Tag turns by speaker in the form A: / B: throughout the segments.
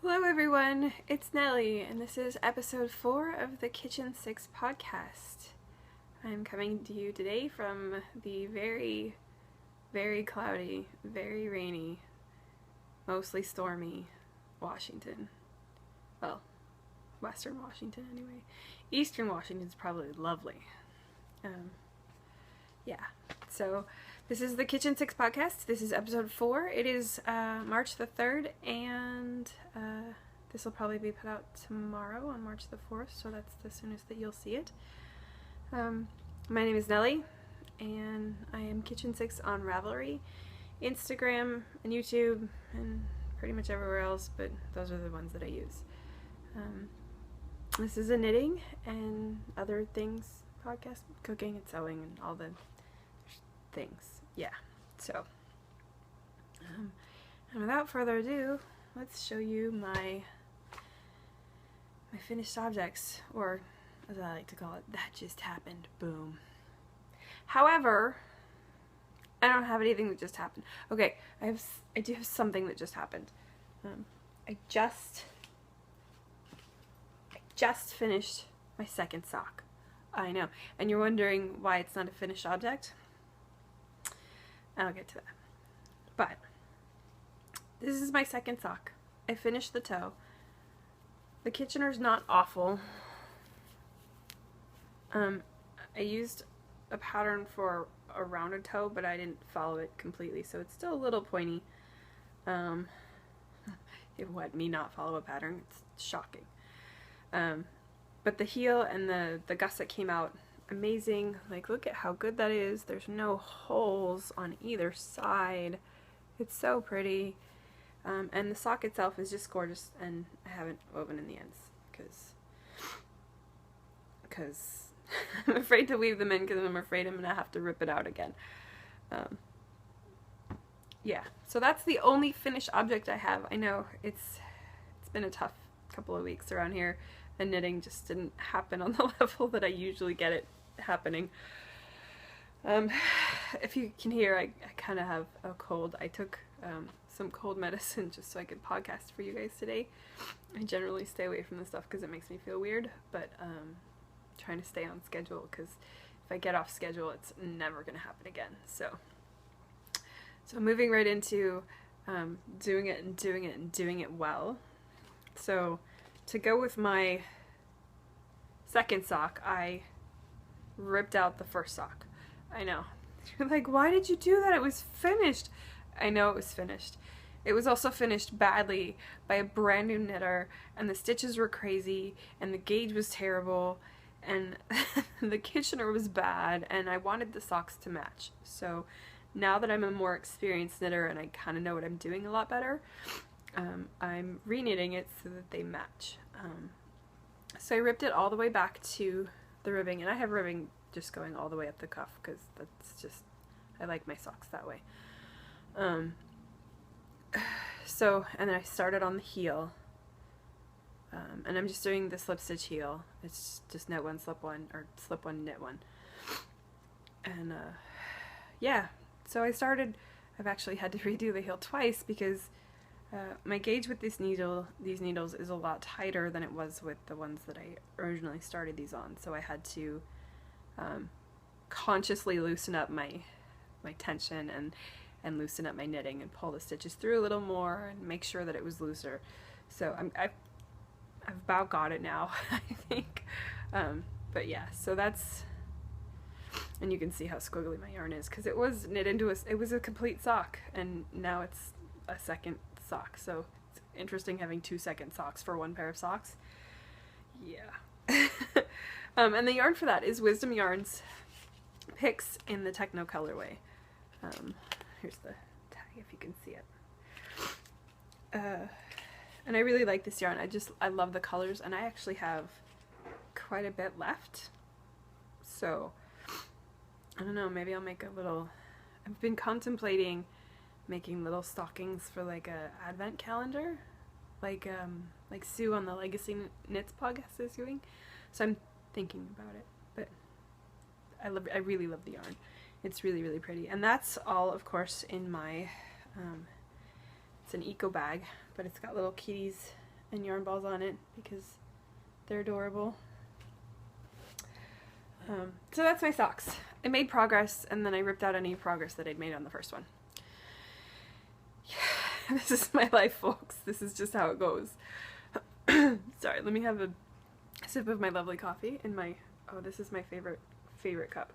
A: Hello everyone, it's Nellie, and this is episode 4 of the KitchenSix podcast. I'm coming to you today from the very, very cloudy, very rainy, mostly stormy Washington. Well, Western Washington anyway. Eastern Washington's probably lovely. So this is the KitchenSix podcast. This is episode 4. It is March the 3rd, and this will probably be put out tomorrow on March the 4th, so that's the soonest that you'll see it. My name is Nellie, and I am KitchenSix on Ravelry, Instagram, and YouTube, and pretty much everywhere else, but those are the ones that I use. This is a knitting and other things podcast, cooking and sewing and all the things. Yeah, so and without further ado, let's show you my finished objects, or as I like to call it, that just happened. Boom. However, I don't have anything that just happened. Okay, I do have something that just happened. I just finished my second sock. I know, and you're wondering why it's not a finished object? I'll get to that. But this is my second sock. I finished the toe. The Kitchener's not awful. I used a pattern for a rounded toe, but I didn't follow it completely, so it's still a little pointy. What, me not follow a pattern? It's shocking. But the heel and the gusset came out amazing. Like, look at how good that is. There's no holes on either side. It's so pretty. And the sock itself is just gorgeous, and I haven't woven in the ends because I'm afraid to weave them in, because I'm afraid I'm gonna have to rip it out again. Yeah, so that's the only finished object I have. I know it's been a tough couple of weeks around here, and knitting just didn't happen on the level that I usually get it happening. If you can hear, I kind of have a cold. I took some cold medicine just so I could podcast for you guys today. I generally stay away from this stuff because it makes me feel weird, but trying to stay on schedule, because if I get off schedule, it's never going to happen again. So moving right into doing it well. So to go with my second sock, I ripped out the first sock. I know. You're like, why did you do that? It was finished. I know it was finished. It was also finished badly by a brand new knitter, and the stitches were crazy, and the gauge was terrible, and the Kitchener was bad, and I wanted the socks to match. So now that I'm a more experienced knitter and I kind of know what I'm doing a lot better, I'm re-knitting it so that they match. So I ripped it all the way back to the ribbing, and I have ribbing just going all the way up the cuff, because that's just, I like my socks that way. And then I started on the heel, and I'm just doing the slip stitch heel. It's just knit one, slip one, or slip one, knit one. And yeah, so I've actually had to redo the heel twice, because my gauge with these needles is a lot tighter than it was with the ones that I originally started these on. So I had to consciously loosen up my tension and loosen up my knitting and pull the stitches through a little more and make sure that it was looser. So I've about got it now, I think. But yeah, so that's, and you can see how squiggly my yarn is, because it was knit into it was a complete sock, and now it's a second sock. So it's interesting having 2 second socks for one pair of socks. Yeah. And the yarn for that is Wisdom Yarns Picks in the Techno colorway. Here's the tag if you can see it. And I really like this yarn. I love the colors, and I actually have quite a bit left. So I don't know, maybe I'll make a little, I've been contemplating making little stockings for like a advent calendar, like Sue on the Legacy Knits podcast is doing. So I'm thinking about it, but I really love the yarn. It's really, really pretty. And that's all, of course, in my, it's an eco bag, but it's got little kitties and yarn balls on it because they're adorable. So that's my socks. I made progress, and then I ripped out any progress that I'd made on the first one. Yeah, this is my life, folks. This is just how it goes. Sorry, let me have a sip of my lovely coffee in my, oh, this is my favorite cup.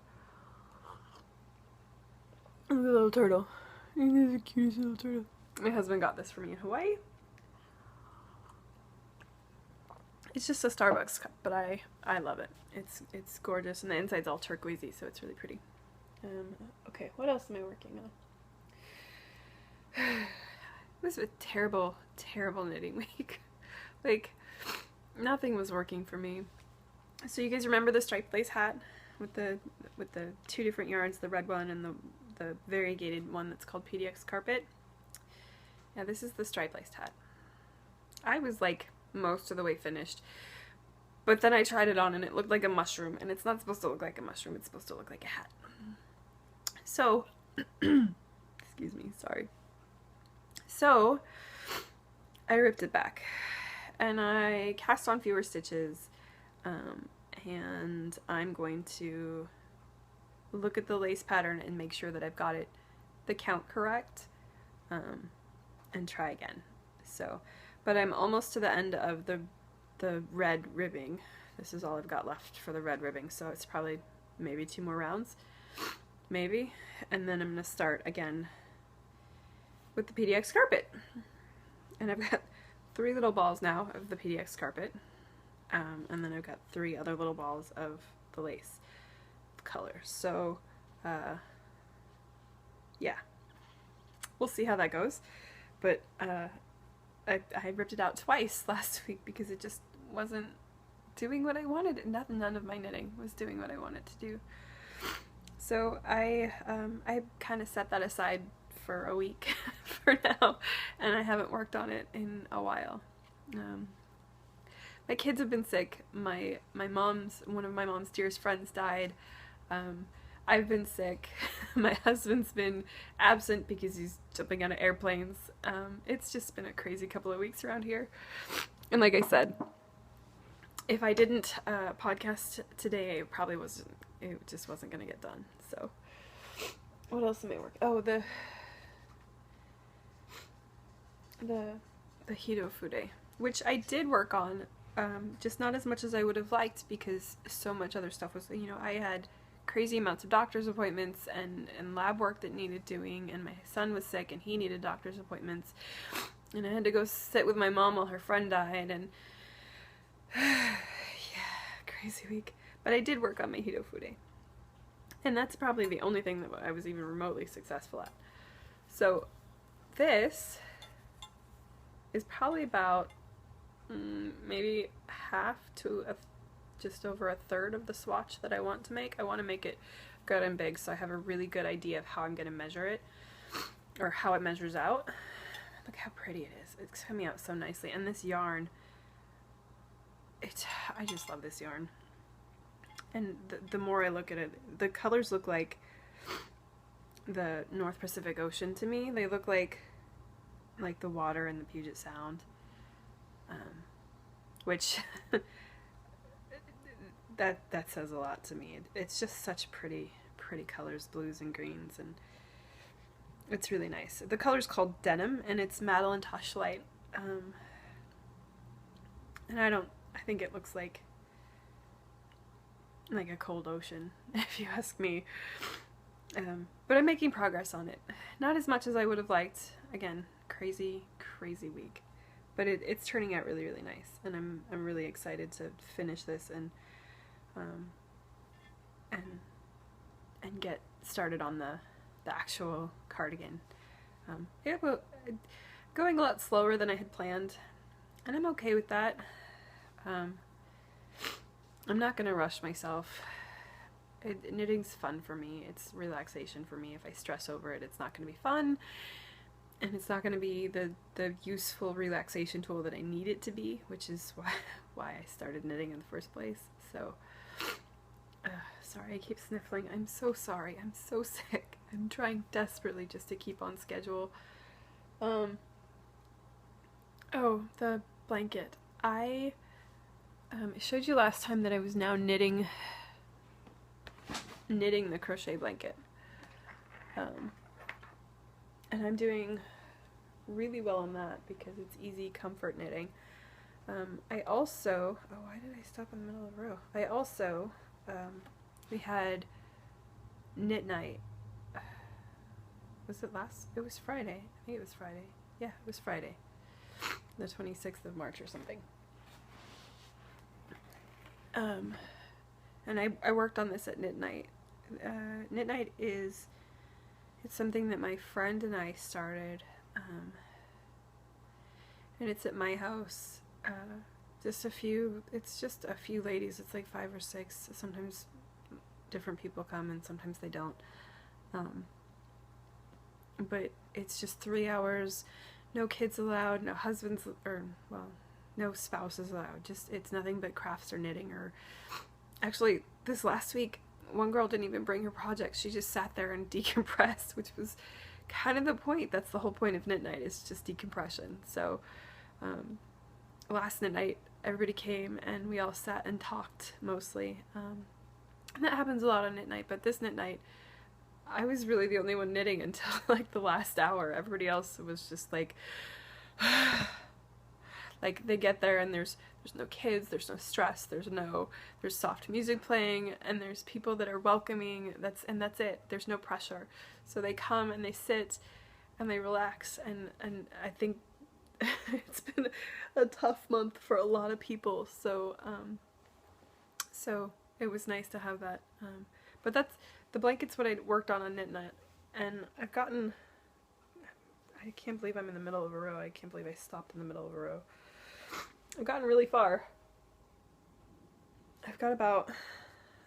A: Look at the little turtle. He's the cutest little turtle. My husband got this for me in Hawaii. It's just a Starbucks cup, but I love it. It's gorgeous, and the inside's all turquoisey, so it's really pretty. Okay, what else am I working on? It was a terrible, terrible knitting week. Like, nothing was working for me. So you guys remember the striped lace hat with the two different yarns, the red one and the variegated one that's called PDX carpet? Yeah, this is the striped lace hat. I was like most of the way finished, but then I tried it on and it looked like a mushroom, and it's not supposed to look like a mushroom, it's supposed to look like a hat. So excuse me, sorry. So I ripped it back and I cast on fewer stitches, and I'm going to look at the lace pattern and make sure that I've got the count correct, and try again. So, but I'm almost to the end of the red ribbing. This is all I've got left for the red ribbing, so it's probably maybe 2 more rounds, maybe, and then I'm gonna start again with the PDX carpet. And I've got 3 little balls now of the PDX carpet, and then I've got 3 other little balls of the lace color. So yeah, we'll see how that goes. But I ripped it out twice last week because it just wasn't doing what I wanted. None of my knitting was doing what I wanted to do. So I kind of set that aside for a week for now, and I haven't worked on it in a while. My kids have been sick. One of my mom's dearest friends died. I've been sick. My husband's been absent because he's jumping out of airplanes. It's just been a crazy couple of weeks around here. And like I said, if I didn't podcast today, it just wasn't gonna get done. So what else am I working? Oh, the Hito Fude, which I did work on, just not as much as I would have liked because so much other stuff was, I had crazy amounts of doctor's appointments and lab work that needed doing, and my son was sick and he needed doctor's appointments, and I had to go sit with my mom while her friend died, and yeah, crazy week. But I did work on my Hito Fude, and that's probably the only thing that I was even remotely successful at. So this is probably about maybe half to just over a third of the swatch that I want to make. I want to make it good and big so I have a really good idea of how I'm going to measure it, or how it measures out. Look how pretty it is. It's coming out so nicely. And this yarn, I just love this yarn. And the more I look at it, the colors look like the North Pacific Ocean to me. They look like the water in the Puget Sound, which that says a lot to me. It's just such pretty colors, blues and greens, and it's really nice. The color's called Denim, and it's Madeline Tosh Light, and I think it looks like a cold ocean, if you ask me. But I'm making progress on it. Not as much as I would have liked. Again, crazy week. But it's turning out really, really nice, and I'm really excited to finish this and get started on the actual cardigan. It will going a lot slower than I had planned, and I'm okay with that. I'm not gonna rush myself. Knitting's fun for me. It's relaxation for me. If I stress over it, it's not gonna be fun, and it's not gonna be the useful relaxation tool that I need it to be, which is why I started knitting in the first place. So sorry, I keep sniffling. I'm so sorry. I'm so sick. I'm trying desperately just to keep on schedule. Oh, the blanket. I showed you last time that I was now knitting the crochet blanket. And I'm doing really well on that because it's easy comfort knitting. I also, oh, why did I stop in the middle of the row? I also, we had knit night. Was it it was Friday. I think it was Friday. Yeah, it was Friday. The 26th of March or something. And I worked on this at knit night. Knit night it's something that my friend and I started, and it's at my house. It's just a few ladies. It's like 5 or 6. Sometimes different people come and sometimes they don't. But it's just 3 hours, no kids allowed, no husbands, or, well, no spouses allowed. Just, it's nothing but crafts or knitting. Or actually, this last week, one girl didn't even bring her projects. She just sat there and decompressed, which was kind of the point. That's the whole point of knit night, is just decompression. So last knit night, everybody came and we all sat and talked mostly. And that happens a lot on knit night, but this knit night, I was really the only one knitting until like the last hour. Everybody else was just like, like they get there and there's no kids, there's no stress, there's soft music playing, and there's people that are welcoming, and that's it. There's no pressure. So they come and they sit and they relax, and I think it's been a tough month for a lot of people. So so it was nice to have that. But the blanket's what I worked on Knit Night, and I've gotten, I can't believe I'm in the middle of a row. I can't believe I stopped in the middle of a row. I've gotten really far. I've got about,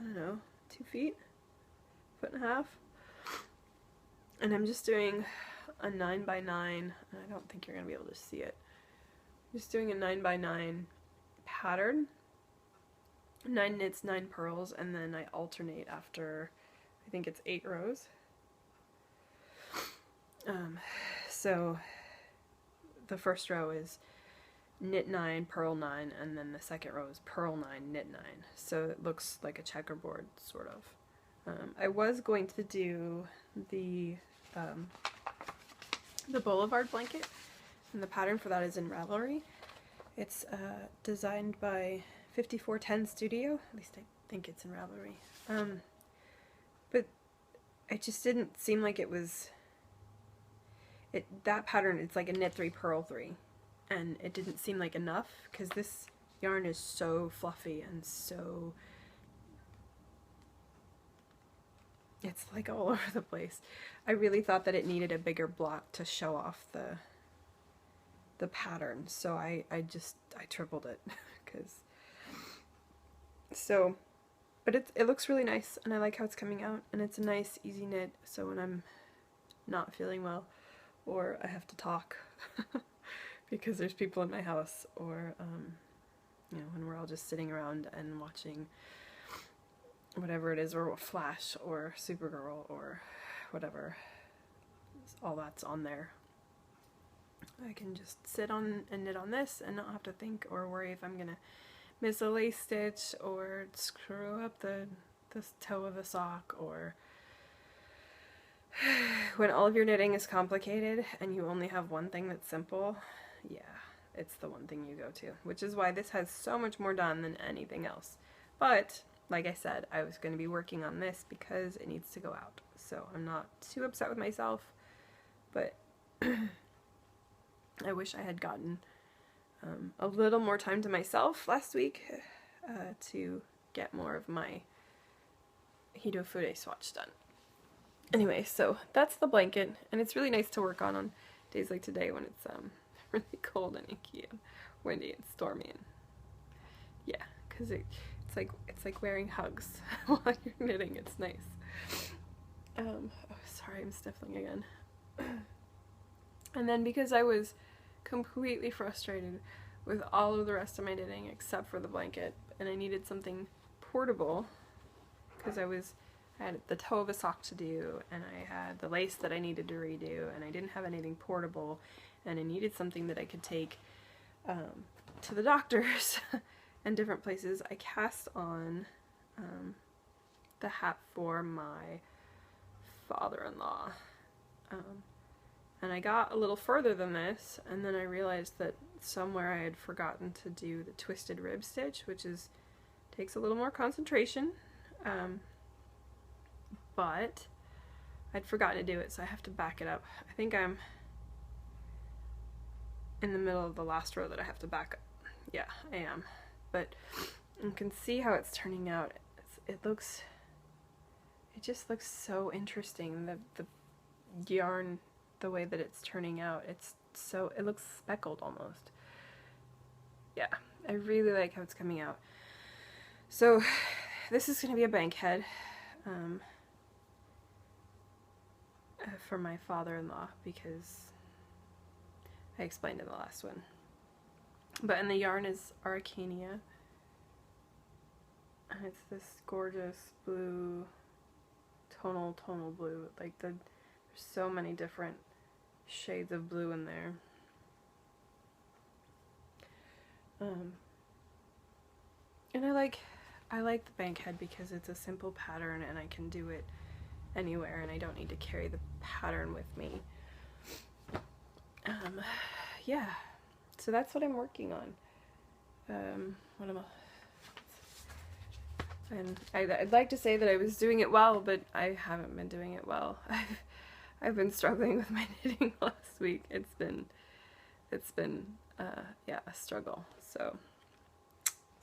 A: I don't know, 2 feet, 1.5 feet. And I'm just doing a 9x9, and I don't think you're going to be able to see it. I'm just doing a 9x9 pattern. 9 knits, 9 purls, and then I alternate after, I think it's 8 rows. So the first row is knit 9, purl 9, and then the second row is purl 9, knit 9. So it looks like a checkerboard, sort of. I was going to do the Boulevard blanket, and the pattern for that is in Ravelry. It's designed by 5410 Studio, at least I think it's in Ravelry. But it just didn't seem like it was, that pattern, it's like a knit 3, purl 3, and it didn't seem like enough, because this yarn is so fluffy and so, it's like all over the place. I really thought that it needed a bigger block to show off the pattern, so I tripled it, because, so, but it looks really nice, and I like how it's coming out, and it's a nice easy knit, so when I'm not feeling well, or I have to talk because there's people in my house, or you know, when we're all just sitting around and watching whatever it is, or Flash, or Supergirl, or whatever, all that's on there. I can just sit on and knit on this and not have to think or worry if I'm gonna miss a lace stitch or screw up the toe of a sock, or when all of your knitting is complicated and you only have one thing that's simple, yeah, it's the one thing you go to, which is why this has so much more done than anything else. But like I said, I was going to be working on this because it needs to go out, so I'm not too upset with myself, but I wish I had gotten a little more time to myself last week to get more of my Hitofude swatch done. Anyway, so that's the blanket, and it's really nice to work on days like today when it's really cold and icky and windy and stormy, and yeah, because it's like wearing hugs while you're knitting. It's nice. Oh, sorry, I'm sniffling again. And then because I was completely frustrated with all of the rest of my knitting except for the blanket, and I needed something portable because I had the toe of a sock to do, and I had the lace that I needed to redo, and I didn't have anything portable, and I needed something that I could take to the doctors and different places, I cast on the hat for my father-in-law. And I got a little further than this, and then I realized that somewhere I had forgotten to do the twisted rib stitch, which takes a little more concentration, but I'd forgotten to do it, so I have to back it up. I think I'm in the middle of the last row that I have to back up. Yeah, I am. But you can see how it's turning out. It just looks so interesting. The yarn, the way that it's turning out, it looks speckled almost. Yeah, I really like how it's coming out. So this is going to be a bank head for my father-in-law, because I explained in the last one. But and the yarn is Araucania, and it's this gorgeous blue, tonal blue. Like there's so many different shades of blue in there. And I like the bank head because it's a simple pattern and I can do it anywhere and I don't need to carry the pattern with me. Yeah, so that's what I'm working on. What am I? And I'd like to say that I was doing it well, but I haven't been doing it well. I've been struggling with my knitting last week. It's been yeah, a struggle.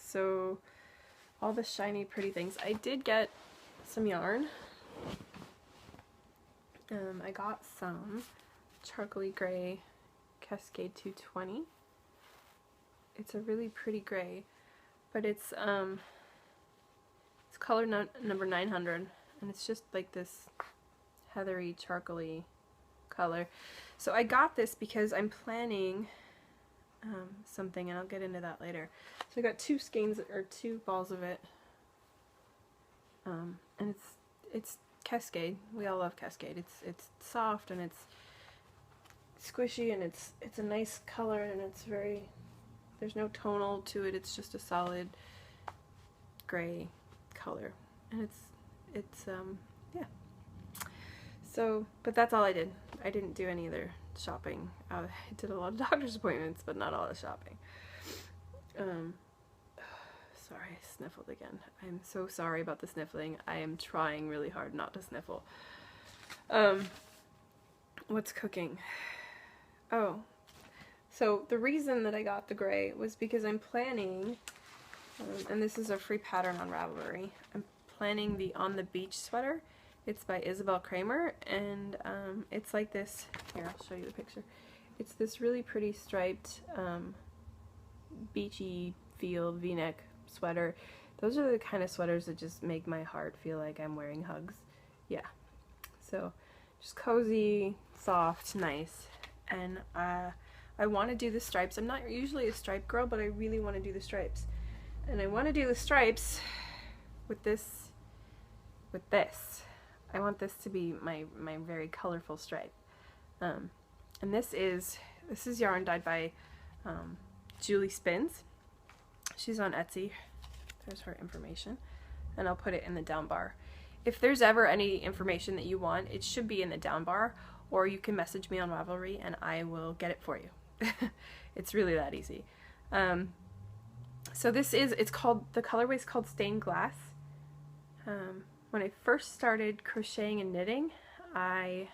A: So all the shiny pretty things. I did get some yarn. I got some charcoaly gray Cascade 220. It's a really pretty gray, but it's color number 900, and it's just like this heathery, charcoaly color. So I got this because I'm planning something, and I'll get into that later. So I got two skeins, or two balls of it, and it's Cascade. We all love Cascade. It's soft and it's squishy, and it's a nice color, and there's no tonal to it. It's just a solid gray color, and it's yeah. So, but that's all I did. I didn't do any other shopping. I did a lot of doctor's appointments, but not all the shopping. Sorry, I sniffled again. I'm so sorry about the sniffling. I am trying really hard not to sniffle. What's cooking? Oh, so the reason that I got the gray was because I'm planning, and this is a free pattern on Ravelry, I'm planning the On the Beach sweater. It's by Isabel Kramer, and it's like this. Here, I'll show you the picture. It's this really pretty striped beachy field v-neck sweater. Those are the kind of sweaters that just make my heart feel like I'm wearing hugs. Yeah. So just cozy, soft, nice. And I want to do the stripes. I'm not usually a stripe girl, but I really want to do the stripes. And I want to do the stripes with this. I want this to be my very colorful stripe. And this is yarn dyed by Julie Spins. She's on Etsy. There's her information, and I'll put it in the down bar. If there's ever any information that you want, it should be in the down bar, or you can message me on Ravelry and I will get it for you. It's really that easy. So it's called, the colorway is called Stained Glass. When I first started crocheting and knitting, I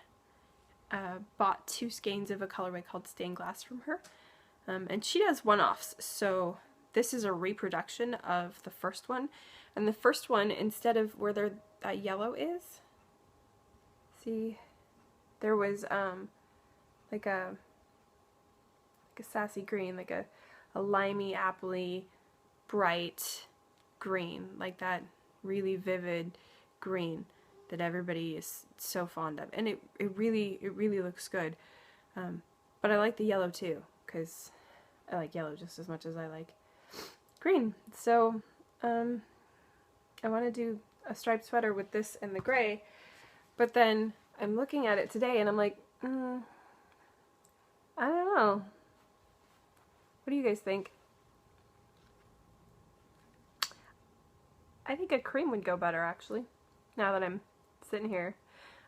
A: bought 2 skeins of a colorway called Stained Glass from her. And she does one-offs, so this is a reproduction of the first one. And the first one, instead of where that yellow is, see, there was like a sassy green, like a limey, appley, bright green, like that really vivid green that everybody is so fond of, and it really looks good. But I like the yellow too, because I like yellow just as much as I like green. So I want to do a striped sweater with this and the gray, but then I'm looking at it today and I'm like, I don't know. What do you guys think? I think a cream would go better, actually, now that I'm sitting here.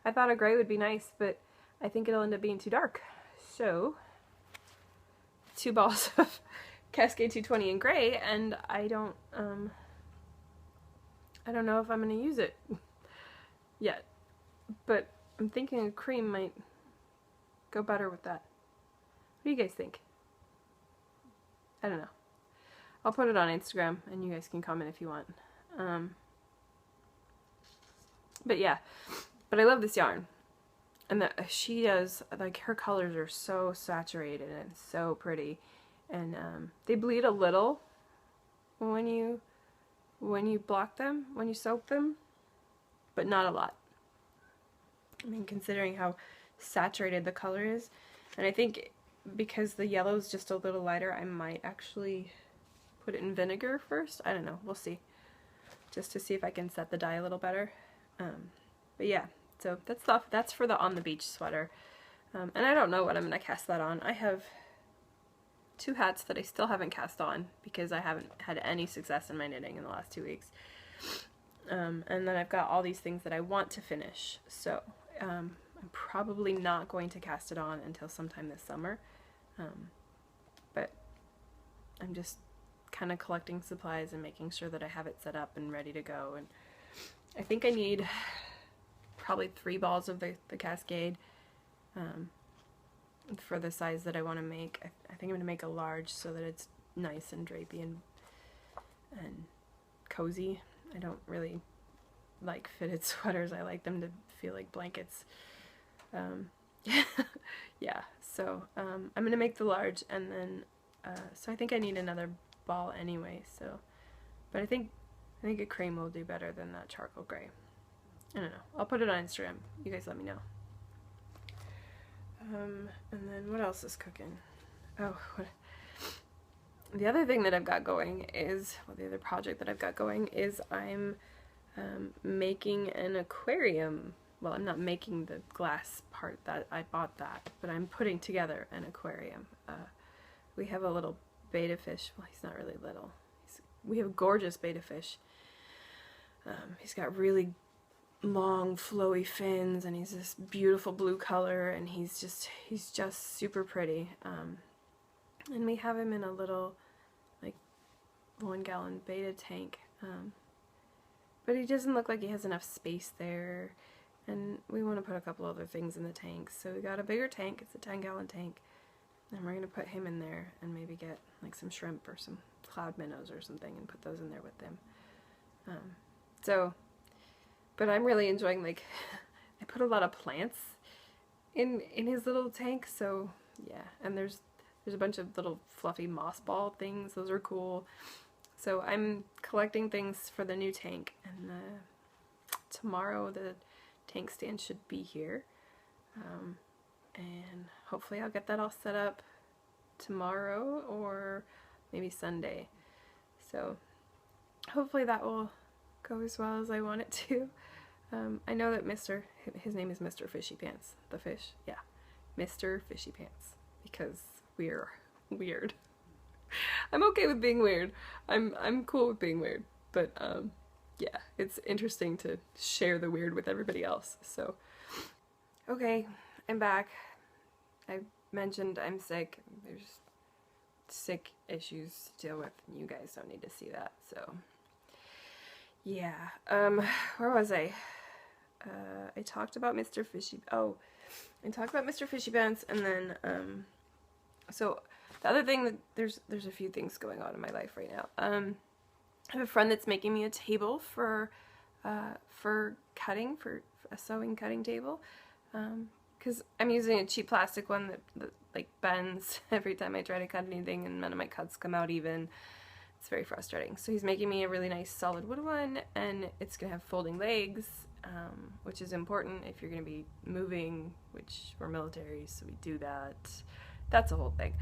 A: I thought a gray would be nice, but I think it'll end up being too dark. So, 2 balls of Cascade 220 in gray, and I don't know if I'm going to use it yet, but I'm thinking a cream might go better with that. What do you guys think? I don't know. I'll put it on Instagram, and you guys can comment if you want. But yeah, but I love this yarn, and she does, like, her colors are so saturated and so pretty, and they bleed a little when you block them, when you soak them, but not a lot. I mean, considering how saturated the color is, and I think because the yellow is just a little lighter, I might actually put it in vinegar first. I don't know, we'll see, just to see if I can set the dye a little better. But yeah, so that's for the On the Beach sweater, and I don't know what I'm gonna cast that on. I have 2 hats that I still haven't cast on because I haven't had any success in my knitting in the last 2 weeks. And then I've got all these things that I want to finish, so I'm probably not going to cast it on until sometime this summer. But I'm just kind of collecting supplies and making sure that I have it set up and ready to go. And I think I need probably 3 balls of the Cascade for the size that I want to make. I think I'm going to make a large so that it's nice and drapey and cozy. I don't really like fitted sweaters. I like them to feel like blankets. Yeah, so I'm going to make the large, and then so I think I need another ball anyway, so, but I think a cream will do better than that charcoal gray. I don't know. I'll put it on Instagram. You guys let me know. And then what else is cooking? Oh, the other thing that I've got going is, well, the other project that I've got going is I'm making an aquarium. Well, I'm not making the glass part, that I bought that, but I'm putting together an aquarium. We have a little betta fish. Well, he's not really little. We have a gorgeous betta fish. He's got really long flowy fins, and he's this beautiful blue color, and he's just super pretty. And we have him in a little, like, 1-gallon betta tank, but he doesn't look like he has enough space there, and we want to put a couple other things in the tank, so we got a bigger tank. It's a 10-gallon tank, and we're going to put him in there and maybe get like some shrimp or some cloud minnows or something and put those in there with them. But I'm really enjoying, like, I put a lot of plants in his little tank, so yeah, and there's a bunch of little fluffy moss ball things. Those are cool. So I'm collecting things for the new tank, and tomorrow the tank stand should be here, and hopefully I'll get that all set up tomorrow or maybe Sunday. So hopefully that will go as well as I want it to. I know that his name is Mr. Fishy Pants, the fish, yeah, Mr. Fishy Pants, because we're weird. I'm okay with being weird. I'm cool with being weird, but yeah, it's interesting to share the weird with everybody else. So, okay, I'm back. I mentioned I'm sick. There's sick issues to deal with, and you guys don't need to see that. So, yeah. Where was I? I talked about Mr. Fishy. Oh, I talked about Mr. Fishy Pants, and then so the other thing that there's a few things going on in my life right now. I have a friend that's making me a table for cutting, for a sewing cutting table, because I'm using a cheap plastic one that like bends every time I try to cut anything, and none of my cuts come out even. It's very frustrating. So he's making me a really nice solid wood one, and it's gonna have folding legs, which is important if you're gonna be moving, which we're military, so we do that. That's a whole thing.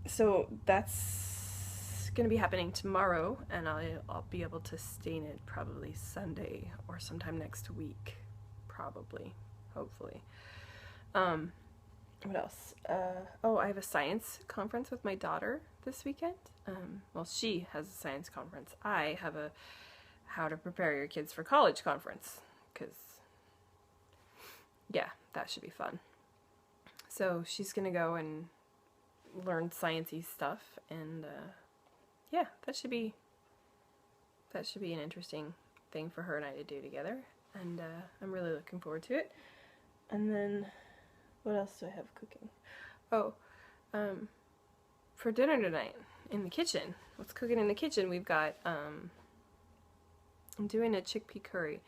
A: So that's gonna be happening tomorrow, and I'll be able to stain it probably Sunday or sometime next week, probably, hopefully. what else? Oh, I have a science conference with my daughter this weekend. Well, she has a science conference. I have a how to prepare your kids for college conference, because, yeah, that should be fun. So she's gonna go and learn sciencey stuff, and yeah, that should be an interesting thing for her and I to do together, and I'm really looking forward to it. And then, what else do I have cooking? Oh, for dinner tonight in the kitchen, what's cooking in the kitchen? We've got, I'm doing a chickpea curry,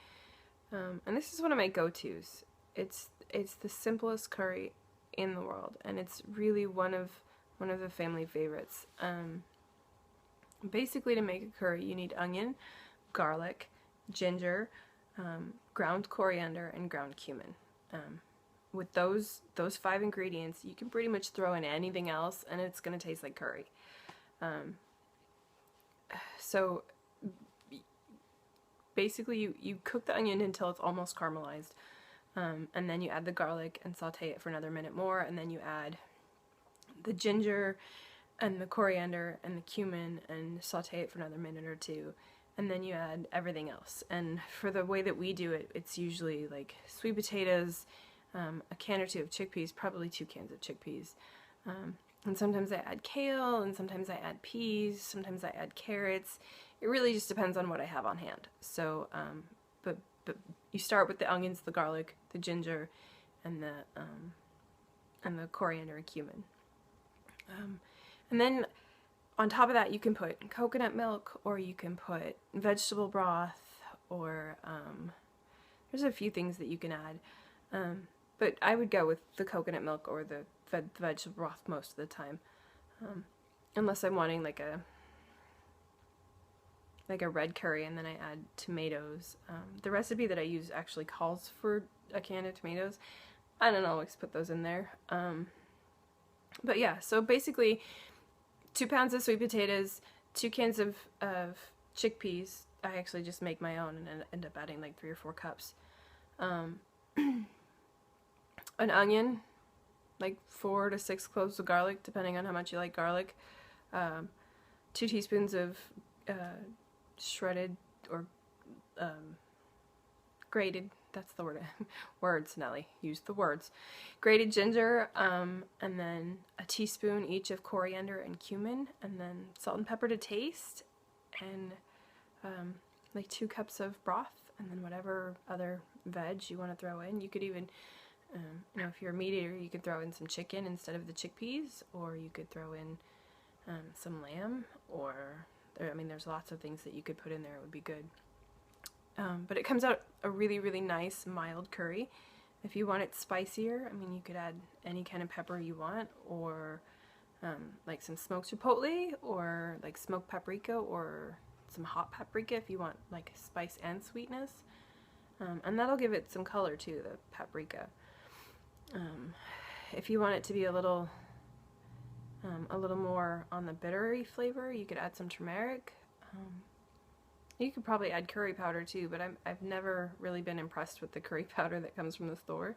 A: and this is one of my go-tos. It's the simplest curry in the world, and it's really one of the family favorites. Basically, to make a curry, you need onion, garlic, ginger, ground coriander, and ground cumin. With those 5 ingredients, you can pretty much throw in anything else, and it's going to taste like curry. So basically, you cook the onion until it's almost caramelized, and then you add the garlic and saute it for another minute more, and then you add the ginger and the coriander and the cumin and saute it for another minute or two, and then you add everything else. And for the way that we do it, it's usually like sweet potatoes, a can or two of chickpeas, probably 2 cans of chickpeas, and sometimes I add kale, and sometimes I add peas, sometimes I add carrots. It really just depends on what I have on hand. So, but you start with the onions, the garlic, the ginger, and the coriander and cumin. And then on top of that, you can put coconut milk, or you can put vegetable broth, or there's a few things that you can add. But I would go with the coconut milk or the vegetable broth most of the time, unless I'm wanting like a red curry, and then I add tomatoes. The recipe that I use actually calls for a can of tomatoes. I don't always put those in there. But yeah, so basically 2 pounds of sweet potatoes, 2 cans of chickpeas. I actually just make my own and end up adding like 3 or 4 cups. An onion, like 4 to 6 cloves of garlic, depending on how much you like garlic. 2 teaspoons of shredded or grated, that's the word. Words, Nelly, use the words. Grated ginger, and then a teaspoon each of coriander and cumin, and then salt and pepper to taste, and like 2 cups of broth, and then whatever other veg you want to throw in. You could even, you know, if you're a meat eater, you could throw in some chicken instead of the chickpeas, or you could throw in some lamb, or I mean, there's lots of things that you could put in there. It would be good. But it comes out a really, really nice, mild curry. If you want it spicier, I mean, you could add any kind of pepper you want, or like some smoked chipotle, or like smoked paprika, or some hot paprika if you want like spice and sweetness. And that'll give it some color too, the paprika. If you want it to be a little more on the bittery flavor, you could add some turmeric. You could probably add curry powder too, but I've never really been impressed with the curry powder that comes from the store.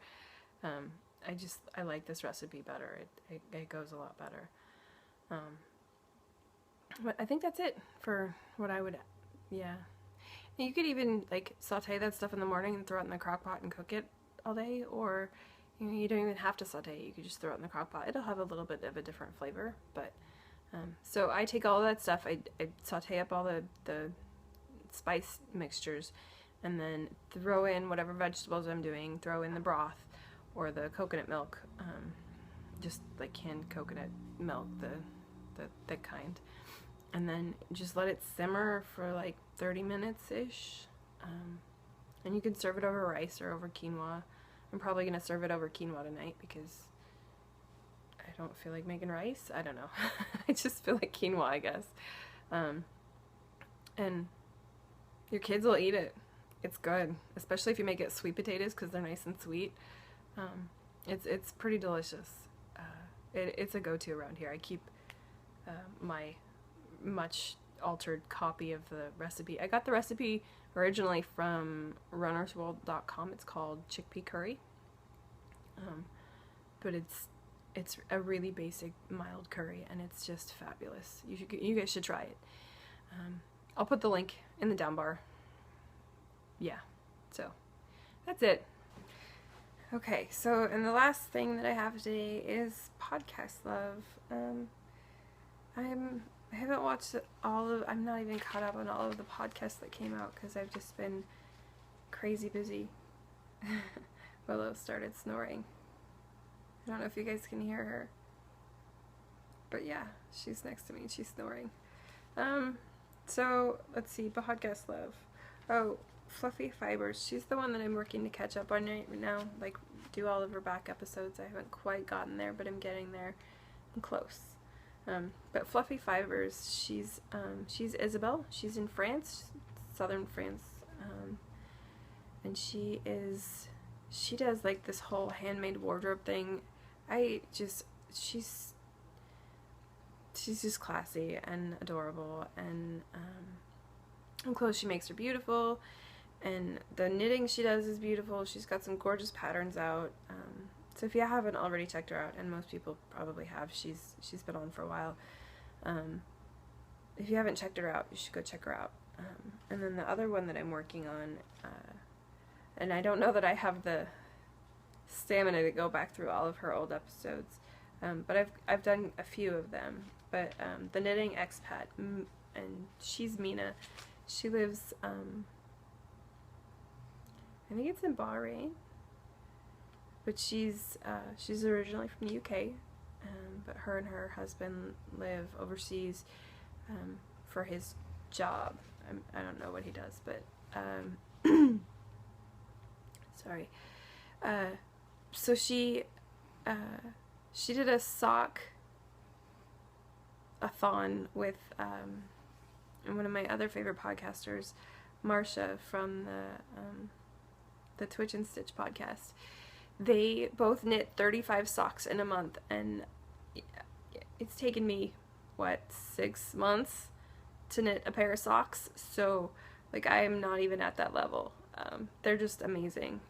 A: I like this recipe better. It goes a lot better. But I think that's it for what I would, yeah. And you could even like saute that stuff in the morning and throw it in the crock pot and cook it all day, or you know, you don't even have to saute it. You could just throw it in the crock pot. It'll have a little bit of a different flavor, but so I take all that stuff, I saute up all the spice mixtures, and then throw in whatever vegetables I'm doing, throw in the broth or the coconut milk, just like canned coconut milk, the thick kind, and then just let it simmer for like 30 minutes-ish, and you can serve it over rice or over quinoa. I'm probably going to serve it over quinoa tonight because I don't feel like making rice. I don't know. I just feel like quinoa, I guess. And your kids will eat it. It's good, especially if you make it sweet potatoes because they're nice and sweet. It's pretty delicious. It's a go-to around here. I keep my much altered copy of the recipe. I got the recipe originally from runnersworld.com. It's called chickpea curry. But it's it's a really basic mild curry, and it's just fabulous. You guys should try it. I'll put the link in the down bar. Yeah, so that's it. Okay, so, and the last thing that I have today is podcast love. I haven't watched I'm not even caught up on all of the podcasts that came out because I've just been crazy busy. Willow started snoring. I don't know if you guys can hear her. But yeah, she's next to me and she's snoring. So, let's see, podcast love. Oh, Fluffy Fibers. She's the one that I'm working to catch up on right now. Like, do all of her back episodes. I haven't quite gotten there, but I'm getting there. I'm close. But Fluffy Fibers, she's Isabel. She's in France, southern France. And she does like this whole handmade wardrobe thing. She's just classy and adorable, and clothes she makes are beautiful, and the knitting she does is beautiful. She's got some gorgeous patterns out. So if you haven't already checked her out, and most people probably have, she's been on for a while. If you haven't checked her out, you should go check her out. And then the other one that I'm working on, and I don't know that I have the stamina to go back through all of her old episodes, but I've done a few of them. But the Knitting Expat, and she's Mina. She lives, I think it's in Bahrain, but she's originally from the UK, but her and her husband live overseas for his job. I don't know what he does, but sorry. So she did a sock-a-thon with one of my other favorite podcasters, Marsha from the Twitch and Stitch podcast. They both knit 35 socks in a month, and it's taken me, 6 months to knit a pair of socks, so, like, I am not even at that level. They're just amazing.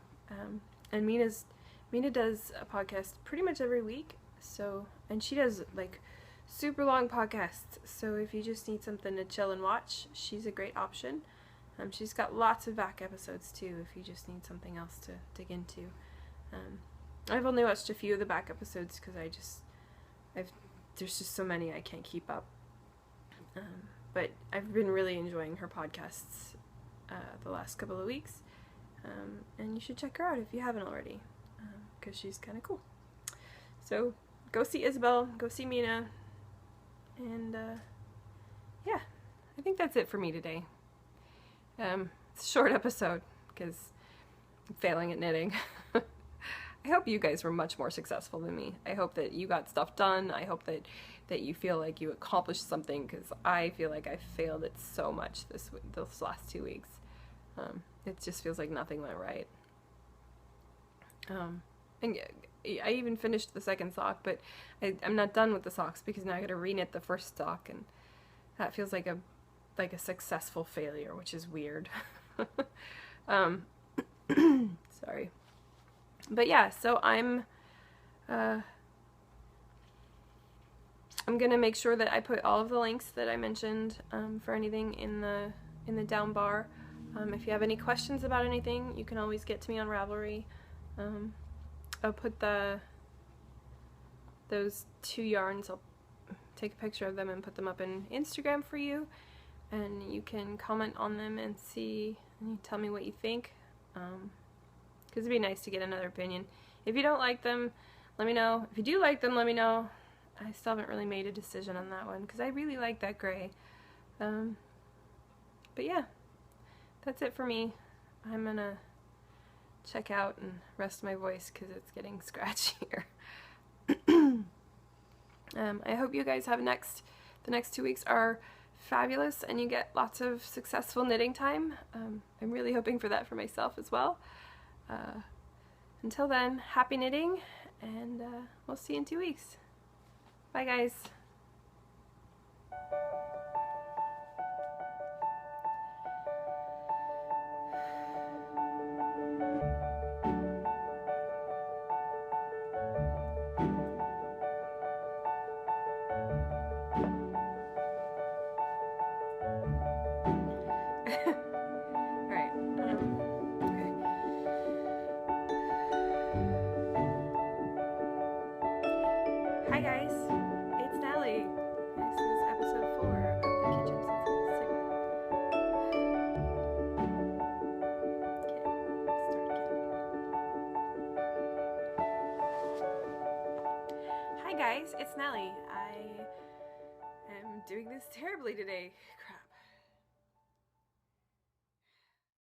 A: And Mina does a podcast pretty much every week, so, and she does, like, super long podcasts, so if you just need something to chill and watch, she's a great option. She's got lots of back episodes, too, if you just need something else to dig into. I've only watched a few of the back episodes because there's just so many I can't keep up. But I've been really enjoying her podcasts the last couple of weeks. And you should check her out if you haven't already, because she's kind of cool. So go see Isabel, go see Mina, and yeah, I think that's it for me today. It's a short episode because I'm failing at knitting. I hope you guys were much more successful than me. I hope that you got stuff done. I hope that you feel like you accomplished something, because I feel like I failed at so much those last 2 weeks. It just feels like nothing went right. And I even finished the second sock, but I'm not done with the socks because now I gotta re-knit the first sock, and that feels like a successful failure, which is weird. Sorry. But yeah, so I'm gonna make sure that I put all of the links that I mentioned for anything in the down bar. If you have any questions about anything, you can always get to me on Ravelry. I'll put those 2 yarns, I'll take a picture of them and put them up in Instagram for you, and you can comment on them and tell me what you think, because it'd be nice to get another opinion. If you don't like them, let me know. If you do like them, let me know. I still haven't really made a decision on that one, because I really like that gray. But yeah, that's it for me. I'm gonna check out and rest my voice because it's getting scratchier. I hope you guys have the next 2 weeks are fabulous and you get lots of successful knitting time. I'm really hoping for that for myself as well. Until then, happy knitting, and we'll see you in 2 weeks. Bye guys. guys, it's Nellie. I am doing this terribly today.